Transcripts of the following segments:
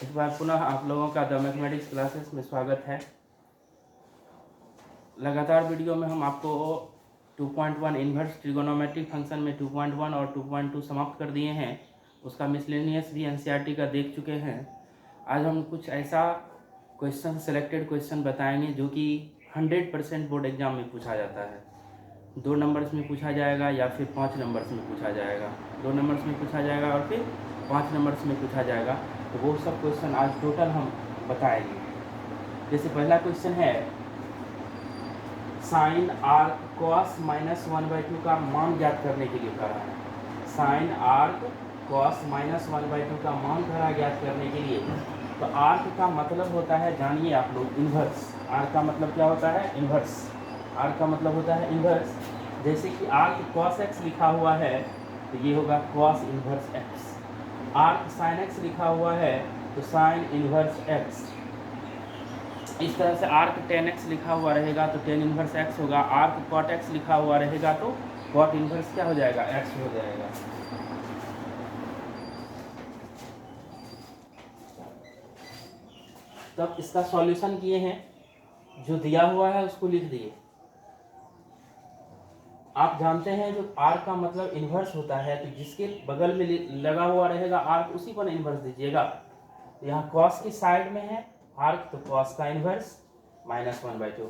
इस बार पुनः आप लोगों का द मैथमेटिक्स क्लासेस में स्वागत है। लगातार वीडियो में हम आपको 2.1 इन्वर्स ट्रिगोनोमेट्रिक फंक्शन में 2.1 और 2.2 समाप्त कर दिए हैं। उसका मिसलेनियस भी एनसीईआरटी का देख चुके हैं। आज हम कुछ ऐसा क्वेश्चन सेलेक्टेड क्वेश्चन बताएंगे जो कि 100% बोर्ड एग्जाम में पूछा जाता है। 2 नंबर्स में पूछा जाएगा या फिर 5 नंबर्स में पूछा जाएगा। 2 नंबर्स में पूछा जाएगा और फिर 5 नंबर्स में पूछा जाएगा। तो वो सब क्वेश्चन आज टोटल हम बताएंगे। जैसे पहला क्वेश्चन है साइन आर्क कॉस -1/2 का मान ज्ञात करने के लिए कह रहा है। साइन आर्क कॉस -1/2 का मान कह रहा ज्ञात करने के लिए। तो आर्क का मतलब होता है, जानिए आप लोग, इन्वर्स। आर्क का मतलब क्या होता है? इन्वर्स। आर्क का मतलब होता है इन्वर्स। जैसे कि आर्क cos x लिखा हुआ है तो ये होगा cos inverse x। Arc sin x लिखा हुआ है तो sin इन्वर्स x। इस तरह से आर्क tan x लिखा हुआ रहेगा तो tan इन्वर्स x होगा। आर्क cot x लिखा हुआ रहेगा तो cot इन्वर्स क्या हो जाएगा? x हो जाएगा। तब इसका सॉल्यूशन किए हैं, जो दिया हुआ है उसको लिख दिए। आप जानते हैं जो आर्क का मतलब इन्वर्स होता है तो जिसके बगल में लगा हुआ रहेगा आर्क उसी पर इन्वर्स दीजिएगा। यहाँ cos की साइड में है आर्क तो cos का इन्वर्स -1/2।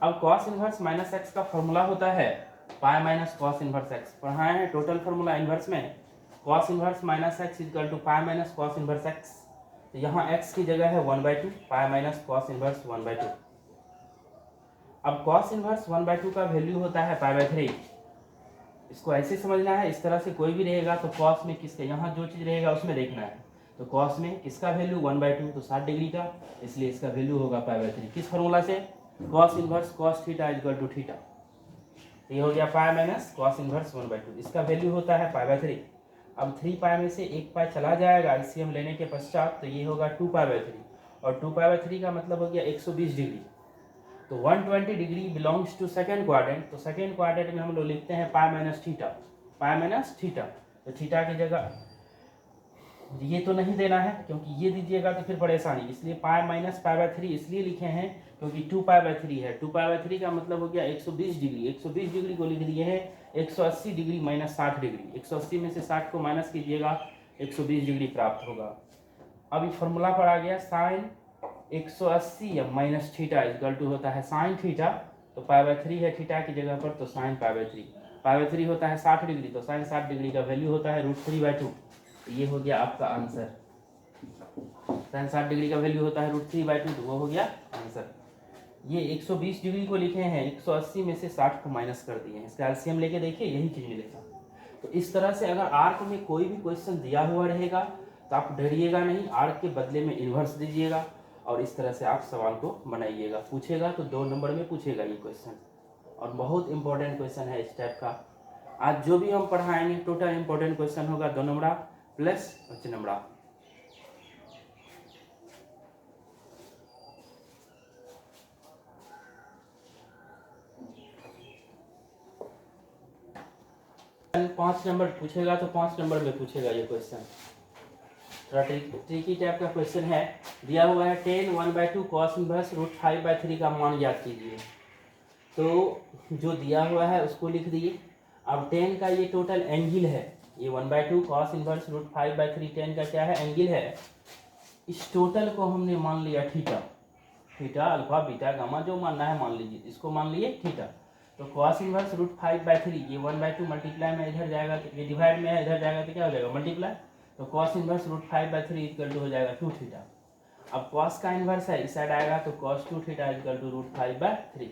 अब cos इन्वर्स -x का फॉर्मूला होता है pi minus cos inverse x। पढ़ाए हैं टोटल फॉर्मूला इन्वर्स में। cos inverse -x equal to pi minus cos inverse x। तो यहाँ x की जगह है 1/2 पाई माइनस cos इन्वर्स 1/2। अब cos इन्वर्स 1/2 का वैल्यू होता है π/3। इसको ऐसे समझना है, इस तरह से कोई भी रहेगा तो cos में किसके, यहाँ जो चीज़ रहेगा उसमें देखना है। तो cos में किसका वैल्यू 1/2 तो 60 डिग्री का, इसलिए इसका वैल्यू होगा π/3। किस फॉर्मूला से? cos inverse cos theta equal to theta. ये हो गया पाई माइनस cos इन्वर्स 1/2। इसका वैल्यू होता है π/3। अब 3 पाई में से 1 पाई चला जाएगा एलसीएम लेने के पश्चात, तो ये होगा 2π/3 और 2π/3 का मतलब हो गया 120 डिग्री। तो 120 degree belongs to second quadrant. तो सेकेंड क्वाड्रेंट में हम लोग लिखते हैं pi minus theta. Pi minus theta, तो थीटा की जगह ये तो नहीं देना है क्योंकि ये दीजिएगा तो फिर परेशानी, इसलिए पाई माइनस π/3 इसलिए लिखे हैं क्योंकि 2π/3 है। 2π/3 का मतलब हो गया 120 डिग्री। 120 डिग्री को लिख दिए हैं 180 डिग्री माइनस 60 डिग्री। 180 में से 60 को माइनस कीजिएगा 120 डिग्री प्राप्त होगा। अब ये फॉर्मूला पर आ गया साइन 180 या माइनस थीटा इक्वल टू होता है साइन थीटा। तो π/3 है थीटा की जगह पर तो साइन π/3। π/3 होता है 60 डिग्री तो साइन 60 डिग्री का वैल्यू होता है √3/2। तो ये हो गया आपका आंसर। साइन 60 डिग्री का वैल्यू होता है √3/2 तो वो हो गया आंसर। ये 120 डिग्री को लिखे हैं, 180 में से 60 को माइनस कर दिए हैं। इसका एलसीएम लेके देखिए यही चीज मिलेगा। तो इस तरह से अगर आर्क में कोई भी क्वेश्चन दिया हुआ रहेगा तो आप डरिएगा नहीं, आर्क के बदले में इन्वर्स दीजिएगा और इस तरह से आप सवाल को बनाइएगा। पूछेगा तो 2 नंबर में पूछेगा ये क्वेश्चन, और बहुत इंपॉर्टेंट क्वेश्चन है इस टाइप का। आज जो भी हम पढ़ाएंगे टोटल इंपॉर्टेंट क्वेश्चन होगा 2 नंबर प्लस 5 नंबर। पाँच नंबर पूछेगा तो 5 नंबर में पूछेगा ये क्वेश्चन। थोड़ा ट्रिकी टाइप का क्वेश्चन है। दिया हुआ है tan 1/2 cos इनवर्स √5/3 का मान ज्ञात कीजिए। तो जो दिया हुआ है उसको लिख दिए। अब tan का ये टोटल एंगल है, ये 1/2 cos इनवर्स √5/3 tan का क्या है? एंगल है। इस टोटल को हमने मान लिया theta. Theta alpha beta gamma जो मानना है मान लीजिए, इसको मान लिए थीटा। तो cos इनवर्स √5/3 ये 1/2 मल्टीप्लाई में इधर जाएगा, ये डिवाइड में है इधर जाएगा तो क्या हो जाएगा? मल्टीप्लाई। तो cos इनवर्स √5/3 इक्वल टू हो जाएगा 2 थीटा। अब cos का इनवर्स है इस साइड आएगा तो cos 2 थीटा इक्वल टू √5/3।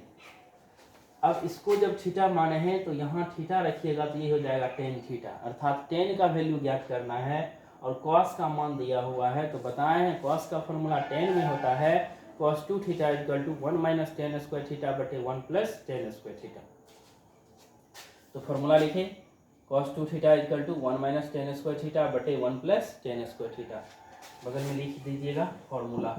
अब इसको जब थीटा माने हैं तो यहाँ थीटा रखिएगा तो ये हो जाएगा tan थीटा, अर्थात tan का वैल्यू ज्ञात करना है और cos का मान दिया हुआ है। तो बताए हैं cos का फॉर्मूला tan में होता है cos 2 theta equal to 1 minus tan square theta बटे 1 प्लस tan स्क्वायर थीटा। तो फॉर्मूला लिखें cos 2 theta equal to 1 minus tan square theta बटे 1 प्लस tan स्क्वायर थीटा। बगल में लिख दीजिएगा फॉर्मूला।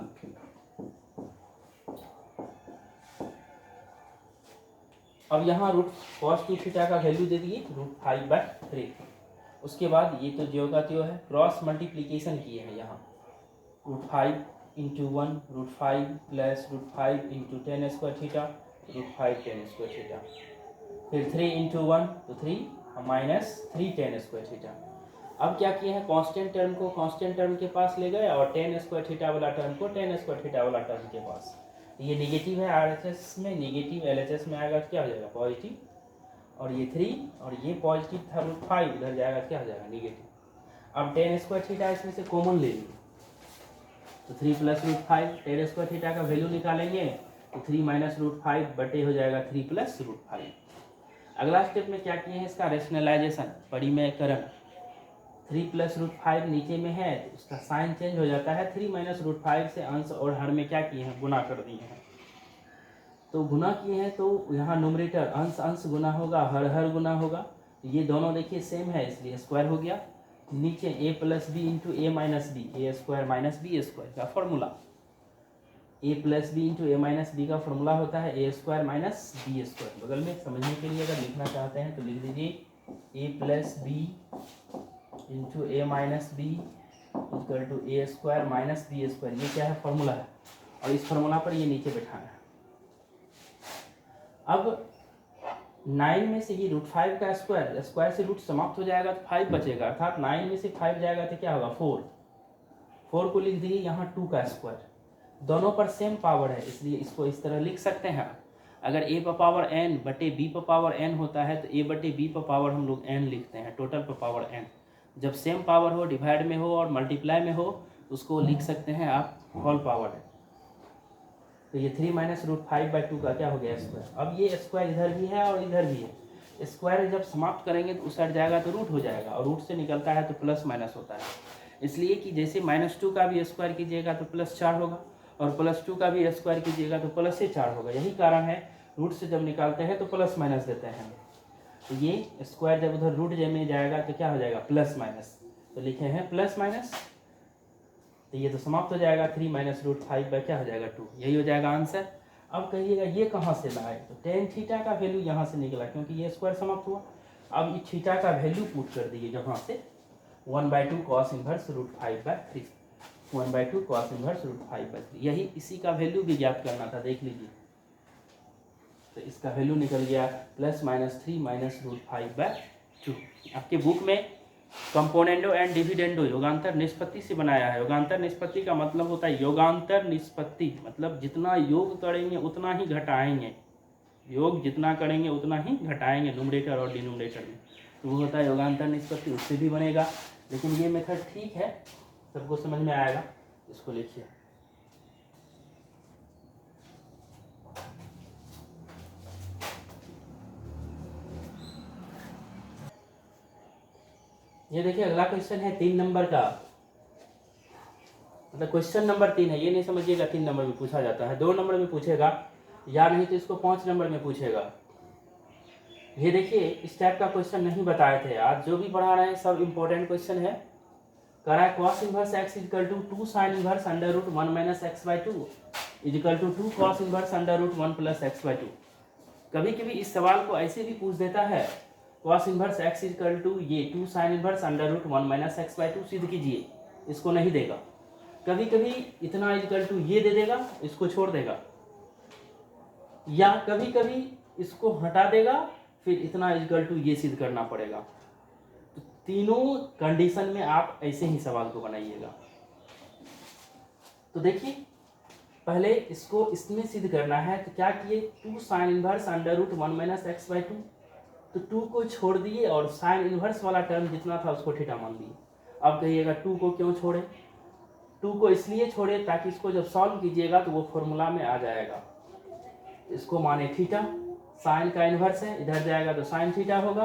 अब यहाँ cos 2 थीटा का वैल्यू दे दिए √5/3। उसके बाद ये तो ज्यो का त्यो है, क्रॉस मल्टीप्लीकेशन किए हैं यहाँ। √5 into 1 √5 plus √5 into ten square theta √5 ten square theta, फिर 3 इंटू 1 तो 3 माइनस 3 टेन स्क्वायर थीटा। अब क्या किए हैं, कांस्टेंट टर्म को कांस्टेंट टर्म के पास ले गए और टेन स्क्वायर थीटा वाला टर्म को टेन स्क्वायर थीटा वाला टर्म के पास। ये नेगेटिव है RHS में, नेगेटिव LHS में आएगा क्या हो जाएगा पॉजिटिव, और ये 3 और ये पॉजिटिव था √5 इधर जाएगा क्या हो जाएगा नेगेटिव। अब टेन स्क्वायर थीटा इसमें से कॉमन ले लीजिए तो 3 प्लस √5 टेन स्क्वायर थीटा का वैल्यू निकालेंगे तो 3 माइनस √5 बटे हो जाएगा 3 प्लस √5। अगला स्टेप में क्या किए हैं, इसका रेशनलाइजेशन परिमेयकरण। 3 प्लस √5 नीचे में है तो उसका साइन चेंज हो जाता है, 3 माइनस √5 से अंश और हर में क्या किए हैं गुना कर दिए हैं। तो गुना किए हैं तो यहाँ न्यूमरेटर अंश अंश गुना होगा, हर हर गुना होगा। ये दोनों देखिए सेम है इसलिए स्क्वायर हो गया। नीचे a plus B into A minus B, A square minus B square का formula, a plus B into A minus B का फॉर्मूला होता है A square minus B square. बगल में समझने के लिए अगर लिखना चाहते हैं तो लिख दीजिए a plus B into A minus B equal to A square minus B square. ये क्या है फॉर्मूला है और इस फॉर्मूला पर ये नीचे बैठाना है। अब 9 में से ये √5 का स्क्वायर, स्क्वायर से रूट समाप्त हो जाएगा तो 5 बचेगा, अर्थात 9 में से 5 जाएगा तो क्या होगा 4 को लिख दीजिए यहाँ 2 का स्क्वायर। दोनों पर सेम पावर है इसलिए इसको इस तरह लिख सकते हैं। अगर a पर पावर n बटे b पर पावर n होता है तो a बटे b पर पावर हम लोग n लिखते हैं, टोटल पर पावर n। जब सेम पावर हो, डिवाइड में हो और मल्टीप्लाई में हो उसको लिख सकते हैं आप होल पावर है। तो ये 3 माइनस √5/2 का क्या हो गया स्क्वायर। अब ये स्क्वायर इधर भी है और इधर भी है, स्क्वायर जब समाप्त करेंगे तो उस साइड जाएगा तो रूट हो जाएगा और रूट से निकलता है तो प्लस माइनस होता है। इसलिए कि जैसे -2 का भी स्क्वायर कीजिएगा तो +4 होगा और +2 का भी स्क्वायर कीजिएगा तो प्लस से 4 होगा। यही कारण है रूट से जब निकालते हैं तो प्लस माइनस देते हैं। तो ये स्क्वायर जब उधर रूट में जाएगा तो क्या हो जाएगा प्लस माइनस, तो लिखे हैं प्लस माइनस, तो ये तो समाप्त हो जाएगा 3 माइनस √5 क्या हो जाएगा 2, यही हो जाएगा आंसर। अब कहिएगा ये कहाँ से लाए, तो टेन थीटा का वैल्यू यहाँ से निकला क्योंकि ये स्क्वायर समाप्त हुआ। अब ये थीटा का वैल्यू पुट कर दिए जहाँ से 1/2 cos इनवर्स √5/3, 1/2 cos इनवर्स √5/3, यही इसी का वैल्यू भी ज्ञात करना था, देख लीजिए। तो इसका वैल्यू निकल गया +-3 माइनस √5/2। आपके बुक में कंपोनेंडो एंड डिविडेंडो योगांतर निष्पत्ति से बनाया है। योगांतर निष्पत्ति का मतलब होता है योगांतर निष्पत्ति, मतलब जितना योग करेंगे उतना ही घटाएंगे, योग जितना करेंगे उतना ही घटाएंगे न्यूमरेटर और डिनोमिनेटर में, तो वो होता है योगांतर निष्पत्ति, उससे भी बनेगा। लेकिन ये मेथड ठीक है, सबको समझ में आएगा, इसको लिखिए। ये देखिए अगला क्वेश्चन है 3 नंबर का, मतलब क्वेश्चन नंबर 3 है, ये नहीं समझिएगा 3 नंबर में पूछा जाता है, 2 नंबर में पूछेगा या नहीं तो इसको 5 नंबर में पूछेगा। ये देखिए इस टाइप का क्वेश्चन नहीं बताए थे, आज जो भी पढ़ा रहे हैं सब इम्पोर्टेंट क्वेश्चन है। कह रहा है cos inverse x equal to 2 sin inverse √1 - x/2 equal to 2 cos inverse √1 + x/2। कभी कभी इस सवाल को ऐसे भी पूछ देता है cos inverse x equal to ये 2 sin इनवर्स √1 - x/2 सिद्ध कीजिए, इसको नहीं देगा। कभी कभी इतना इक्वल टू ये दे देगा, इसको छोड़ देगा, या कभी कभी इसको हटा देगा फिर इतना इक्वल टू ये सिद्ध करना पड़ेगा। तो तीनों कंडीशन में आप ऐसे ही सवाल को बनाइएगा। तो देखिए पहले इसको इसमें सिद्ध करना है, तो क्या किए 2 sin इनवर्स √1 - x/2, तो 2 को छोड़ दिए और साइन इनवर्स वाला टर्म जितना था उसको थीटा मान दिए। अब कहिएगा 2 को क्यों छोड़े, 2 को इसलिए छोड़े ताकि इसको जब सॉल्व कीजिएगा तो वो फॉर्मूला में आ जाएगा। इसको माने थीटा, साइन का इन्वर्स है, इधर जाएगा तो साइन थीटा होगा,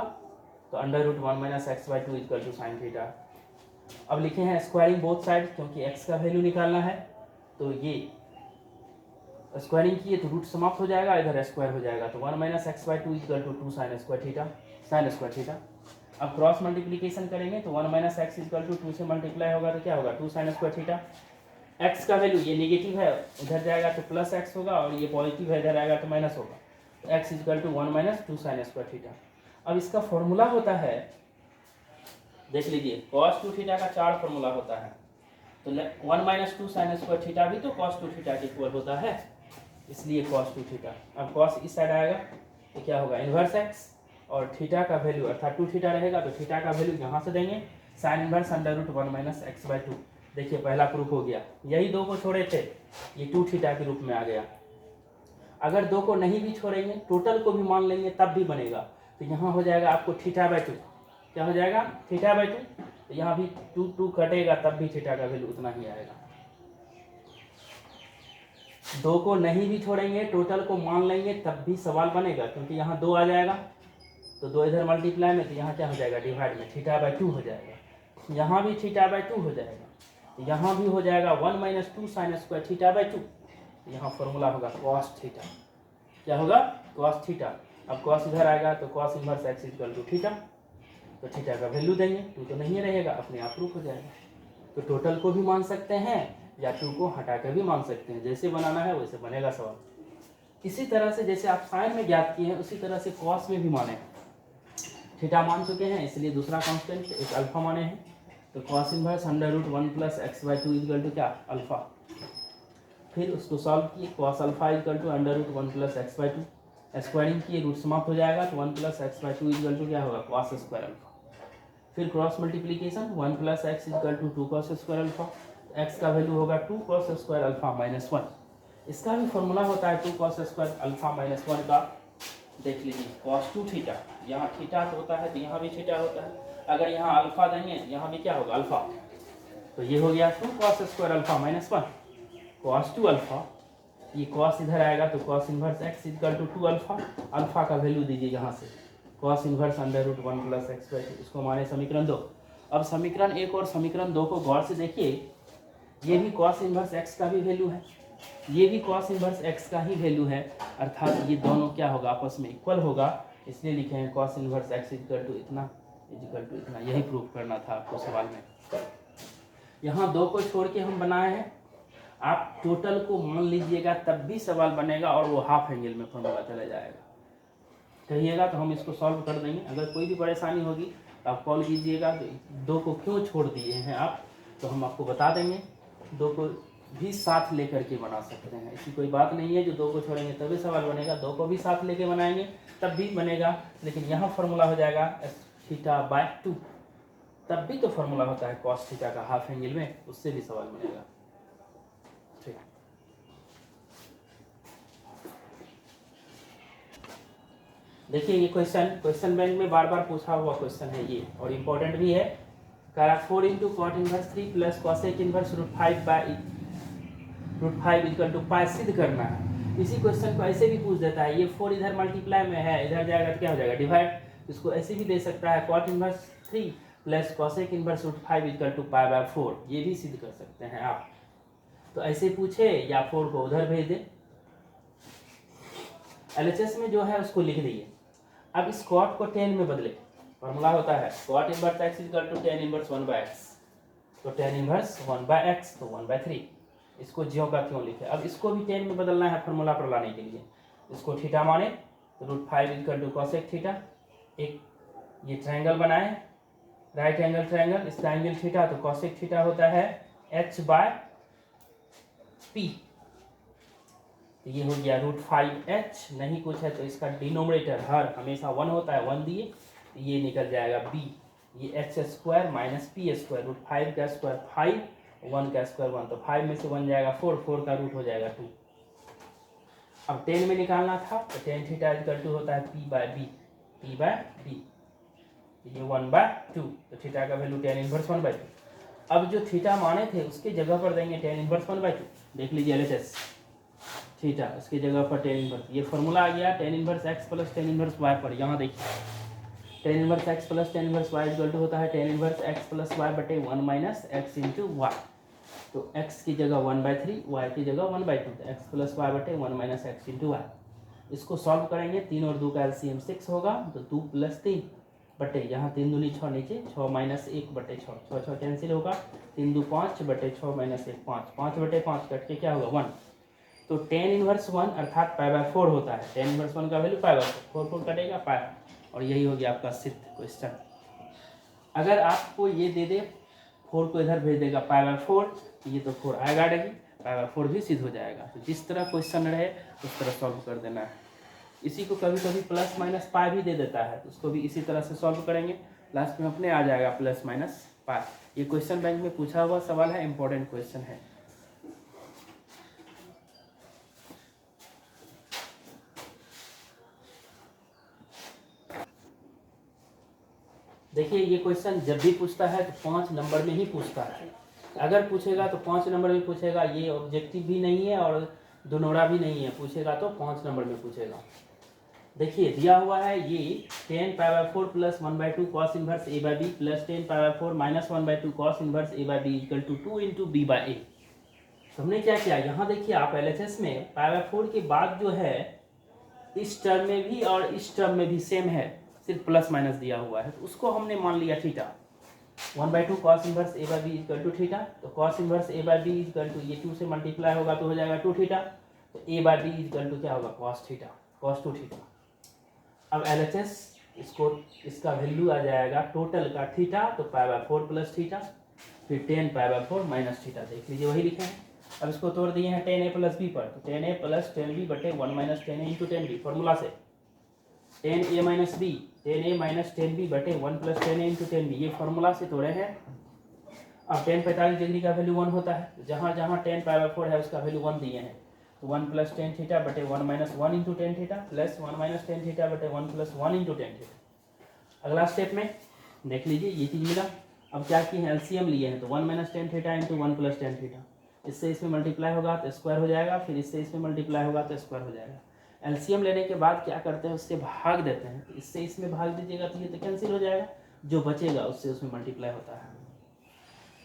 तो √1 - x/2 equal to sine theta. अब लिखे हैं स्क्वायरिंग बोथ साइड, क्योंकि x का वैल्यू निकालना है, तो ये स्क्वायरिंग किए तो रूट समाप्त हो जाएगा, इधर स्क्वायर हो जाएगा, तो 1 - x/2 equal to 2 sin square theta, sine square theta. अब क्रॉस मल्टीप्लिकेशन करेंगे तो 1 - x इक्वल टू 2 से मल्टीप्लाई होगा तो क्या होगा 2 sin स्क्वायर थीटा। x का वैल्यू ये नेगेटिव है, इधर जाएगा तो प्लस x होगा और ये पॉजिटिव है, इधर आएगा तो माइनस होगा, तो x equal to 1 - 2 sin square theta. अब इसका फॉर्मूला होता है, देख लीजिए cos 2 थीटा का 4 फॉर्मूला होता है। तो 1 माइनस 2 साइन स्क्वायर थीटा भी तो कॉस 2 थीटा के इक्वल होता है, इसलिए कॉस 2 थीटा। अब कॉस इस साइड आएगा तो क्या होगा इन्वर्स एक्स, और थीटा का वैल्यू अर्थात 2 थीटा रहेगा तो थीटा का वैल्यू यहाँ से देंगे sine inverse under root 1 minus X by 2। देखिए पहला प्रूफ हो गया, यही दो को छोड़े थे, ये 2 थीटा के रूप में आ गया। अगर दो को नहीं भी छोड़ेंगे, टोटल को भी मान लेंगे तब भी बनेगा, तो यहाँ हो जाएगा आपको थीटा बाई 2। क्या हो जाएगा थीटा बाई 2, तो यहाँ भी 2 कटेगा तब भी थीटा का वैल्यू उतना ही आएगा। दो को नहीं भी छोड़ेंगे, टोटल को मान लेंगे तब भी सवाल बनेगा, क्योंकि यहाँ 2 आ जाएगा तो 2 इधर मल्टीप्लाई में, तो यहाँ क्या हो जाएगा डिवाइड में, थीटा बाई 2 हो जाएगा। यहाँ भी थीटा बाई 2 हो जाएगा, यहाँ भी हो जाएगा 1 minus 2 sign square theta by 2। यहाँ फॉर्मूला होगा कॉस थीटा। क्या होगा कॉस थीटा। अब कॉस इधर आएगा तो cos inverse X equal to theta, तो थीटा का वैल्यू देंगे, 2 तो नहीं रहेगा, अपने आप प्रूफ हो जाएगा। तो टोटल को भी मान सकते हैं या 2 को हटा कर भी मान सकते हैं, जैसे बनाना है वैसे बनेगा सवाल। इसी तरह से जैसे आप साइन में ज्ञात किए हैं उसी तरह से कॉस में भी माने। थीटा मान चुके हैं इसलिए दूसरा कांस्टेंट एक अल्फा माने हैं, तो cos inverse under root 1 plus X by 2 equal to क्या अल्फा। फिर उसको सॉल्व किए, cos alpha equal to under root 1 plus X by 2, squaring किए रूट समाप्त हो जाएगा, तो 1 plus X by 2 equal to क्या होगा कॉस स्क्वायर अल्फा। फिर cross multiplication 1 plus X equal to 2 cos square alpha, X का वैल्यू होगा 2 कॉस स्क्वायर अल्फा माइनस 1। इसका भी फॉर्मूला होता है 2 कॉस स्क्वायर अल्फा माइनस 1 का, देख लीजिए कॉस 2 थीटा, यहाँ थीटा होता है तो यहाँ भी थीटा होता है, अगर यहाँ अल्फा देंगे यहाँ भी क्या होगा अल्फा, तो ये हो गया 2 cos square alpha minus 1 cos 2 alpha. ये कॉस इधर आएगा तो cos inverse X equal to 2 alpha, alpha का वैल्यू दीजिए यहाँ से cos inverse under root 1 plus X by 2, इसको माने समीकरण 2। अब समीकरण 1 और समीकरण 2 को गौर से देखिए, ये भी कॉस इनवर्स एक्स का भी वैल्यू है, ये भी कॉस इनवर्स एक्स का ही वैल्यू है, अर्थात ये दोनों क्या होगा आपस में इक्वल होगा, इसलिए लिखे हैं cos inverse X equal to इतना इक्वल टू इतना। यही प्रूफ करना था आपको सवाल में। यहाँ 2 को छोड़ के हम बनाए हैं, आप टोटल को मान लीजिएगा तब भी सवाल बनेगा और वो हाफ एंगल में फॉर्मूला चला जाएगा। कहिएगा तो हम इसको सॉल्व कर देंगे, अगर कोई भी परेशानी होगी तो आप कॉल कीजिएगा। 2 को क्यों छोड़ दिए हैं आप, तो हम आपको बता देंगे। 2 को भी साथ लेकर के बना सकते हैं, ऐसी कोई बात नहीं है जो 2 को छोड़ेंगे तभी सवाल बनेगा, 2 को भी साथ लेके बनाएंगे तब भी बनेगा, लेकिन यहाँ फॉर्मूला हो जाएगा थीटा बाय 2, तब भी तो फॉर्मूला होता है कॉस थीटा का हाफ एंगल में, उससे भी सवाल बनेगा। ठीक, देखिए ये क्वेश्चन बैंक में बार बार पूछा हुआ क्वेश्चन है ये, और इम्पोर्टेंट भी है। कह रहा 4 into cot inverse 3 plus cosec inverse root 5 equal to pi सिद्ध करना है। इसी क्वेश्चन को ऐसे भी पूछ देता है, ये 4 इधर मल्टीप्लाई में है, इधर जाएगा तो क्या हो जाएगा डिवाइड, इसको ऐसे भी दे सकता है cot inverse 3 plus cosec inverse root 5 equal to pi by 4, ये भी सिद्ध कर सकते हैं आप। तो ऐसे पूछे या 4 को उधर भेज दे, एलएचएस में जो है उसको लिख दिए। अब इस कॉट को tan में बदले, फॉर्मूला होता है cot inverse x equal to tan inverse 1 by x, तो tan इनवर्स 1 बाय x तो 1 बाय 3, इसको ज्यों का त्यों लिखे। अब इसको भी tan में बदलना है फॉर्मूला पर लाने के लिए, इसको थीटा माने तो root 5 equal to cosec theta, एक ये ट्रायंगल बनाए राइट एंगल ट्रायंगल, इसका एंगल थीटा, तो कॉसेक थीटा होता है h बाय p, ये हो गया रूट 5h, नहीं कुछ है तो इसका डिनोमिनेटर हर हमेशा 1 होता है, 1 दिए तो ये निकल जाएगा b, ये h square minus p square, root 5 का स्क्वायर 5, 1 का स्क्वायर 1, तो 5 में से 1 जाएगा 4, 4 का रूट हो जाएगा 2। अब tan में निकालना था तो tan थीटा इक्वल टू होता है p बाय b, ये 1 बाय 2, तो थीटा का वैल्यू tan इनवर्स 1 बाय 2। अब जो थीटा माने थे उसके जगह पर देंगे tan इनवर्स 1 बाय 2, देख लीजिए एलएचएस थीटा उसकी जगह पर tan इनवर्स, ये फॉर्मूला आ गया tan inverse x plus tan inverse y पर। यहाँ देखिए tan inverse x plus tan inverse y equal to होता है tan inverse x plus y बटे 1 माइनस x इंटू वाई, तो x की जगह 1/3, y की जगह 1/2, तो x प्लस y बटे 1 माइनस x इंटू वाई। इसको सॉल्व करेंगे, 3 और 2 का एलसीएम 6 होगा, तो 2 प्लस 3 बटे यहाँ 3 दूनी 6 नीचे 6 माइनस 1 बटे 6, 6 6 कैंसिल होगा, 3 2 5 बटे 6 माइनस 1 5, 5 बटे 5 कट के क्या होगा 1, तो tan इनवर्स 1 अर्थात पाई बाय 4 होता है, tan इनवर्स 1 का वैल्यू पाई बाय 4, 4 कटेगा पाई, और यही हो गया आपका सिद्ध क्वेश्चन। अगर आपको ये दे दे 4 को इधर भेज देगा π/4, ये तो 4 आएगा नहीं, π/4 भी सिद्ध हो जाएगा। तो जिस तरह क्वेश्चन रहे उस तरह सॉल्व कर देना है। इसी को कभी कभी प्लस माइनस पाई भी दे देता है, तो उसको भी इसी तरह से सॉल्व करेंगे, लास्ट में अपने आ जाएगा प्लस माइनस पाई। ये क्वेश्चन बैंक में पूछा हुआ सवाल है, इंपॉर्टेंट क्वेश्चन है। देखिए ये क्वेश्चन जब भी पूछता है तो 5 नंबर में ही पूछता है। अगर पूछेगा तो 5 नंबर में पूछेगा, ये ऑब्जेक्टिव भी नहीं है और दोनोड़ा भी नहीं है, पूछेगा तो 5 नंबर में पूछेगा। देखिए दिया हुआ है ये 10 π/4 plus 1/2 cos inverse a/b plus 10 π/4 minus 1/2 cos inverse a/b equal to 2 into b/a। तो हमने क्या किया, यहाँ देखिए आप LHS में π/4 के बाद जो है इस टर्म में भी और इस टर्म में भी सेम है, सिर्फ प्लस माइनस दिया हुआ है, तो उसको हमने मान लिया theta. 1/2 cos inverse a/b equal to theta, तो cos inverse a/b equal to ये 2 से मल्टीप्लाई होगा तो हो जाएगा 2 थीटा, तो a/b इक्वल टू क्या होगा cos थीटा, cos 2 थीटा। अब LHS इसको इसका वैल्यू आ जाएगा टोटल का थीटा, तो π/4 प्लस थीटा, फिर 10 π/4 माइनस थीटा, देख लीजिए वही लिखे हैं। अब इसको तोड़ दिए हैं 10a प्लस b पर, तो 10a प्लस 10b बटे 1 minus 10a into 10b, formula से 10a minus b 10a minus 10b बटे 1 प्लस 10a इंटू 10b, ये फॉर्मूला से तोड़े हैं। अब 10 45 डिग्री का वैल्यू 1 होता है, जहाँ जहाँ 10 π/4 है उसका वैल्यू 1 दिए हैं, तो 1 प्लस 10 थीटा बटे 1 minus 1 into 10 theta plus 1 minus 10 theta बटे 1 प्लस 1 इंटू 10 थीटा। अगला स्टेप में देख लीजिए ये चीज़ मिला। अब क्या किए हैं, एलसीएम लिए हैं, तो 1 minus 10 theta into 1 plus 10 theta, इससे इसमें मल्टीप्लाई होगा तो स्क्वायर हो जाएगा, फिर इससे इसमें मल्टीप्लाई होगा तो स्क्वायर हो जाएगा। एलसीएम लेने के बाद क्या करते हैं, उससे भाग देते हैं, तो इससे इसमें भाग दीजिएगा तो ये तो कैंसिल हो जाएगा, जो बचेगा उससे उसमें मल्टीप्लाई होता है।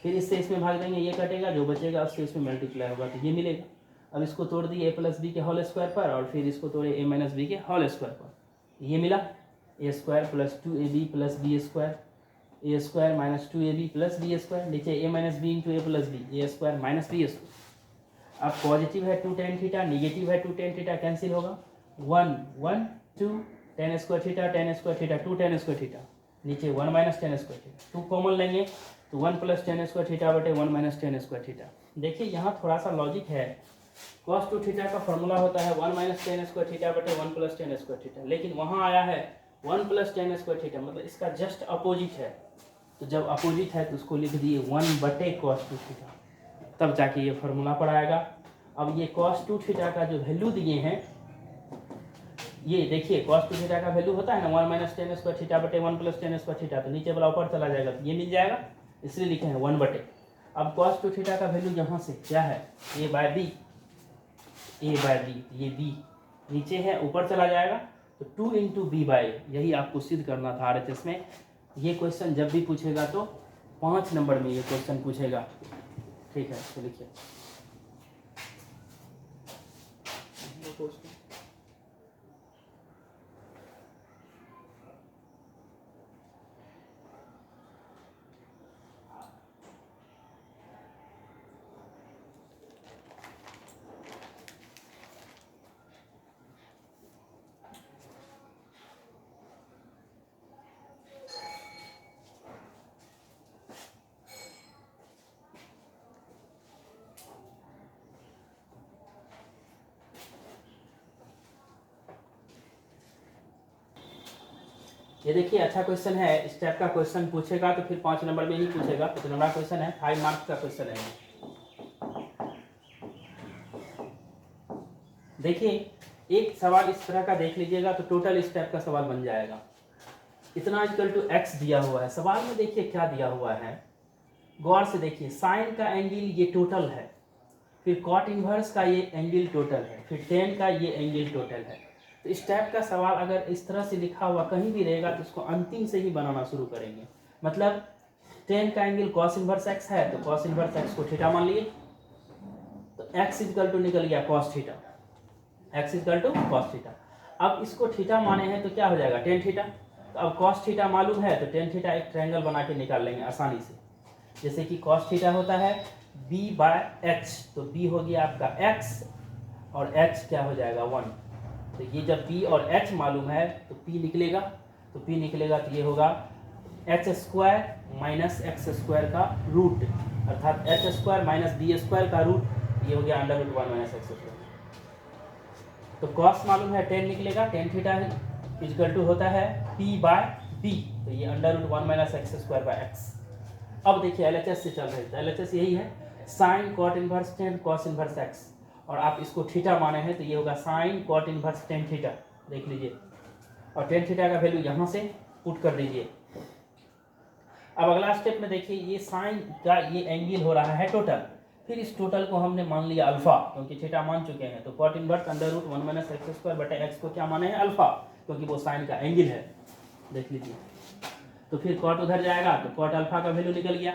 फिर इससे इसमें भाग देंगे, ये कटेगा, जो बचेगा उससे उसमें मल्टीप्लाई होगा तो ये मिलेगा। अब इसको तोड़ दिए a प्लस बी के होल स्क्वायर पर, और फिर इसको तोड़े a माइनस बी के होल स्क्वायर पर, ये मिला a square plus 2ab plus B square, a square minus 2ab plus B square, नीचे a minus B into a plus B, a square minus B square. अब positive है 2 tan theta, negative है 2 tan theta, cancel होगा, 1 1 2 tan square theta, tan square theta 2 tan square theta, नीचे 1 minus tan square theta, 2 common लेंगे तो 1 plus tan square theta बटे 1 minus tan square theta. देखिए यहाँ थोड़ा सा लॉजिक है, cos 2 थीटा का फॉर्मूला होता है 1 माइनस tan स्क्वायर थीटा बटे 1 प्लस tan स्क्वायर थीटा, लेकिन वहाँ आया है 1 प्लस tan स्क्वायर थीटा, मतलब इसका जस्ट अपोजिट है, तो जब अपोजिट है तो उसको लिख दिए 1 बटे cos 2 थीटा, तब जाके ये फॉर्मूला पर आएगा। अब ये cos 2 थीटा का जो वैल्यू दिए हैं, ये देखिए cos 2 थीटा का वैल्यू होता है ना 1 माइनस tan स्क्वायर थीटा बटे 1 प्लस tan स्क्वायर थीटा, तो नीचे वाला ऊपर चला जाएगा तो ये मिल जाएगा, इसलिए लिखे हैं 1 बटे। अब cos 2 थीटा का वैल्यू यहाँ से क्या है, a/b, ये b नीचे है, ऊपर चला जाएगा तो 2 इंटू b/a, यही आपको सिद्ध करना था RHS में। ये क्वेश्चन जब भी पूछेगा तो 5 नंबर में ये क्वेश्चन पूछेगा, ठीक है, तो लिखिए। ये देखिए अच्छा क्वेश्चन है, इस टाइप का क्वेश्चन पूछेगा तो फिर 5 नंबर में ही पूछेगा, 5 नंबर क्वेश्चन है, 5 मार्क्स का क्वेश्चन है। देखिए एक सवाल इस तरह का देख लीजिएगा तो टोटल इस टाइप का सवाल बन जाएगा। इतना इक्वल टू x दिया हुआ है, सवाल में देखिए क्या दिया हुआ है, गौर से देखिए, साइन का एंगल ये टोटल है, फिर कॉट इनवर्स का ये एंगल टोटल है, फिर टेन का ये एंगल टोटल है। तो इस टाइप का सवाल अगर इस तरह से लिखा हुआ कहीं भी रहेगा तो उसको अंतिम से ही बनाना शुरू करेंगे। मतलब 10 का एंगल cos इनवर्स x है तो cos इनवर्स x को थीटा मान लिए, तो x इक्वल टू निकल गया cos theta, x equal to cos theta. अब इसको थीटा माने हैं तो क्या हो जाएगा tan थीटा, तो अब cos थीटा मालूम है तो tan थीटा एक ट्रायंगल बना के निकाल लेंगे आसानी से। जैसे कि cos थीटा होता है b/h, तो b हो गया आपका x और h क्या हो जाएगा 1, तो ये जब p और h मालूम है तो p निकलेगा, तो p निकलेगा तो ये होगा h square minus X square का रूट, अर्थात H square minus B square का रूट, ये हो गया under root 1 minus X square. तो कॉस मालूम है 10 निकलेगा, टेन थीटा इक्वल टू होता है पी बाय बी, तो ये under root 1 minus X square by X. अब देखिए एलएचएस से चल रहे थे, एलएचएस यही है sine cot inverse tan cos inverse X, और आप इसको थीटा माने हैं तो ये होगा sine cot inverse tan theta, देख लीजिए, और टेन थीटा का वैल्यू यहाँ से पुट कर दीजिए। अब अगला स्टेप में देखिए ये साइन का ये एंगल हो रहा है टोटल, फिर इस टोटल को हमने मान लिया अल्फा, क्योंकि थीटा मान चुके हैं, तो cot inverse under root 1 minus X square बटे एक्स को क्या माने हैं अल्फा, क्योंकि वो साइन का एंगल है, देख लीजिए। तो फिर कॉट उधर जाएगा तो कॉट अल्फा का वैल्यू निकल गया,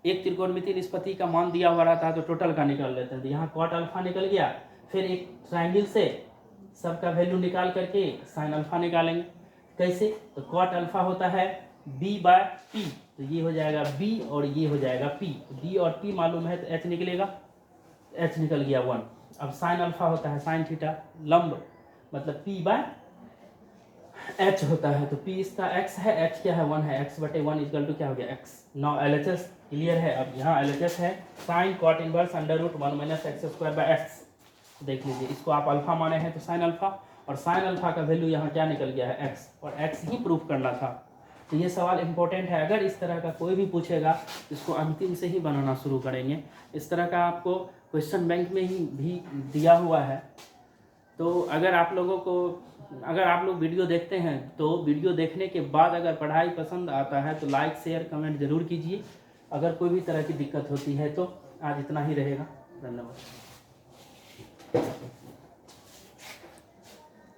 एक त्रिकोणमितीय निष्पत्ति का मान दिया हुआ रहता है तो टोटल का निकाल लेते हैं, तो यहाँ कॉट अल्फा निकल गया, फिर एक ट्रायंगल से सबका वैल्यू निकाल करके साइन अल्फा निकालेंगे, कैसे, तो कॉट अल्फा होता है b बाय पी, तो ये हो जाएगा b और ये हो जाएगा p, b और p मालूम है तो h निकलेगा, h निकल गया 1। अब साइन अल्फा होता है साइन थीटा लंब, मतलब p बाय h होता है, तो p इसका x है, h क्या है 1 है, x बटे 1 इक्वल टू क्या हो गया x। नाउ LHS क्लियर है। अब यहाँ LHS है sine cot inverse under root 1 minus X square by X, देख लीजिए, इसको आप अल्फा माने हैं तो साइन अल्फा, और साइन अल्फा का वैल्यू यहाँ क्या निकल गया है x, और x ही प्रूफ करना था। तो ये सवाल इंपॉर्टेंट है, अगर इस तरह का कोई भी पूछेगा इसको अंतिम से ही बनाना शुरू करेंगे, इस तरह का आपको क्वेश्चन बैंक में ही भी दिया हुआ है। तो अगर आप लोगों को, अगर आप लोग वीडियो देखते हैं तो वीडियो देखने के बाद अगर पढ़ाई पसंद आता है तो लाइक शेयर कमेंट जरूर कीजिए, अगर कोई भी तरह की दिक्कत होती है तो आज इतना ही रहेगा, धन्यवाद।